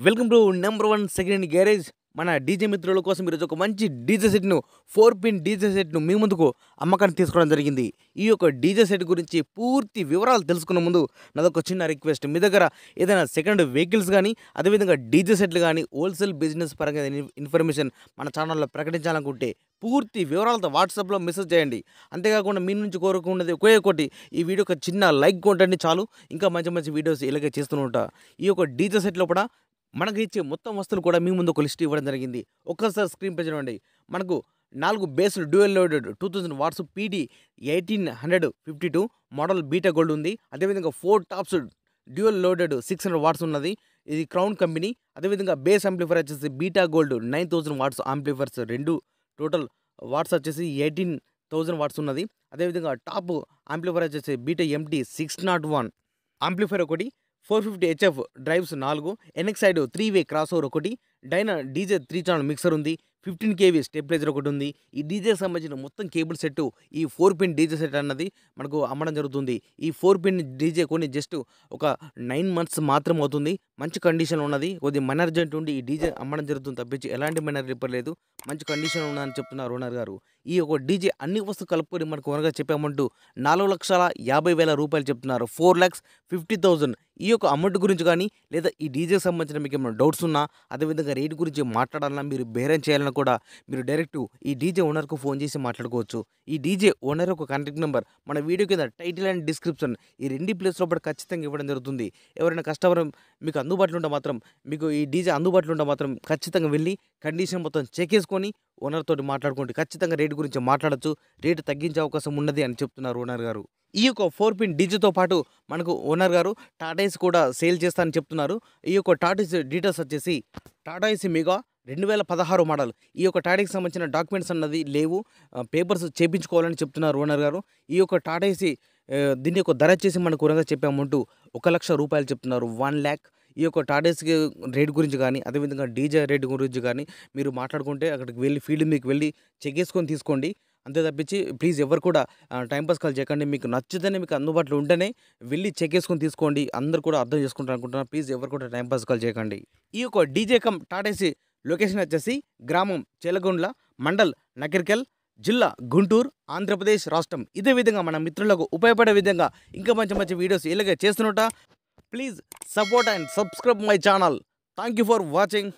Welcome to number 1 second hand garage. మన DJ మిత్రుల కోసం ఈరోజు ఒక మంచి డీజే సెట్ను 4 పిన్ డీజే సెట్ను మీ ముందుకు అమ్మకానికి తీసుకోవడం జరిగింది. ఈ యొక్క డీజే సెట్ గురించి పూర్తి వివరాలు తెలుసుకునే ముందు నాదొక చిన్న రిక్వెస్ట్. మీ దగ్గర ఏదైనా సెకండ్ వెహికల్స్ కానీ అదేవిధంగా డీజే సెట్లు కానీ హోల్సేల్ బిజినెస్ పరంగా ఇన్ఫర్మేషన్ మన ఛానల్లో ప్రకటించాలనుకుంటే పూర్తి వివరాలతో వాట్సాప్లో మెసేజ్ చేయండి. అంతేకాకుండా మీ నుంచి కోరుకున్నది ఒకే ఒకటి, ఈ వీడియోకి చిన్న లైక్ కొట్టండి చాలు. ఇంకా మంచి మంచి వీడియోస్ ఇలాగే చేస్తూ ఉంటా. ఈ యొక్క డీజే సెట్లో కూడా మనకి ఇచ్చే మొత్తం వస్తువులు కూడా మీ ముందు ఒక లిస్ట్ ఇవ్వడం జరిగింది. ఒక్కసారి స్క్రీన్ పై చూడండి. మనకు 4 based dual loaded 2000 watts PD 1852 model beta gold ఉంది. అదేవిధంగా 4 టాప్స్ డ్యూయల్ లోడెడ్ 600 వాట్స్ ఉన్నది. ఇది క్రౌన్ కంపెనీ. అదేవిధంగా బేస్ ఆంప్లిఫైర్ వచ్చేసి బీటా గోల్డ్ 9000 వాట్స్ ఆంప్లిఫైర్స్, రెండు టోటల్ వాట్స్ వచ్చేసి 18000 వాట్స్ ఉన్నది. అదేవిధంగా టాప్ ఆంప్లిఫైర్ వచ్చేసి బీటా ఎంటీ 601 ఆంప్లిఫైర్ ఒకటి, 450 హెచ్ఎఫ్ డ్రైవ్స్ 4, ఎన్ఎక్స్ సైడ్ 3-వే క్రాస్ ఓవర్ ఒకటి, డైనా డీజే 3 ఛానల్ మిక్సర్ ఉంది, 15 kV స్టెబిలైజర్ ఒకటి ఉంది. ఈ డీజే సంబంధించిన మొత్తం కేబుల్ సెట్, ఈ 4 పిన్ డీజే సెట్ అన్నది మనకు అమ్మడం జరుగుతుంది. ఈ 4 పిన్ డీజే కొని జస్ట్ ఒక 9 months మాత్రం అవుతుంది. మంచి కండిషన్ ఉన్నది. కొద్ది మైనర్ జెంట్ ఉండి ఈ డీజే అమ్మడం జరుగుతుంది తప్పించి ఎలాంటి మైనర్ రిపేర్ లేదు. మంచి కండిషన్ ఉన్నదని చెప్తున్నారు ఓనర్ గారు. ఈ యొక్క డీజే అన్ని వస్తువులు కలుపుకొని మనకు ఓనర్గా చెప్పామంటూ 4,50,000 రూపాయలు చెప్తున్నారు. 4,50,000. ఈ యొక్క అమౌంట్ గురించి కానీ లేదా ఈ డీజేకి సంబంధించిన మీకు ఏమైనా డౌట్స్ ఉన్నా, అదేవిధంగా రేట్ గురించి మాట్లాడాలన్నా, మీరు బేరం చేయాలన్నా కూడా మీరు డైరెక్ట్ ఈ డీజే ఓనర్కు ఫోన్ చేసి మాట్లాడుకోవచ్చు. ఈ డీజే ఓనర్ ఒక కాంటాక్ట్ నెంబర్ మన వీడియో కింద టైటిల్ అండ్ డిస్క్రిప్షన్ ఈ రెండు ప్లేస్లో కూడా ఖచ్చితంగా ఇవ్వడం జరుగుతుంది. ఎవరైనా కస్టమర్ మీకు అందుబాటులో ఉంటే మాత్రం, మీకు ఈ డీజే అందుబాటులో ఉంటే మాత్రం ఖచ్చితంగా వెళ్ళి కండిషన్ మొత్తం చెక్ చేసుకొని ఓనర్ తోటి మాట్లాడుకోండి. ఖచ్చితంగా రేటు గురించి మాట్లాడచ్చు. రేటు తగ్గించే అవకాశం ఉన్నది అని చెప్తున్నారు ఓనర్ గారు. ఈ యొక్క 4 పిన్ డీజేతో పాటు మనకు ఓనర్ గారు టాటా ఏసీ కూడా సేల్ చేస్తానని చెప్తున్నారు. ఈ యొక్క టాటా ఏసీ డీటెయిల్స్ వచ్చేసి టాటా ఏసీ మెగా 2016 మోడల్. ఈ యొక్క టాటాకి సంబంధించిన డాక్యుమెంట్స్ అన్నది లేవు, పేపర్స్ చేయించుకోవాలని చెప్తున్నారు ఓనర్ గారు. ఈ యొక్క టాటా ఏసీ దీని యొక్క ధర వచ్చేసి మనకు ఓనర్గా చెప్పే అమౌంట్ 1,00,000 రూపాయలు చెప్తున్నారు. 1,00,000. ఈ యొక్క టాటా ఏసీ రేట్ గురించి కానీ అదేవిధంగా డీజే రేట్ గురించి కానీ మీరు మాట్లాడుకుంటే అక్కడికి వెళ్ళి ఫీల్డ్ మీకు వెళ్ళి చెక్ చేసుకొని తీసుకోండి. అంతే తప్పించి ప్లీజ్ ఎవరు కూడా టైంపాస్ కాల్ చేయకండి. మీకు నచ్చితేనే, మీకు అందుబాటులో ఉంటేనే వెళ్ళి చెక్ చేసుకొని తీసుకోండి. అందరూ కూడా అర్థం చేసుకుంటారు అనుకుంటున్నారు. ప్లీజ్ ఎవరు కూడా టైంపాస్ కాల్ చేయకండి. ఈ యొక్క DJ come Tata AC location వచ్చేసి గ్రామం చెలగొండ్ల, మండల్ నకిర్కల్, జిల్లా గుంటూరు, ఆంధ్రప్రదేశ్ రాష్ట్రం. ఇదే విధంగా మన మిత్రులకు ఉపయోగపడే విధంగా ఇంకా మంచి మంచి వీడియోస్ ఇలాగే చేస్తున్నట్ట. Please support and subscribe my channel. Thank you for watching.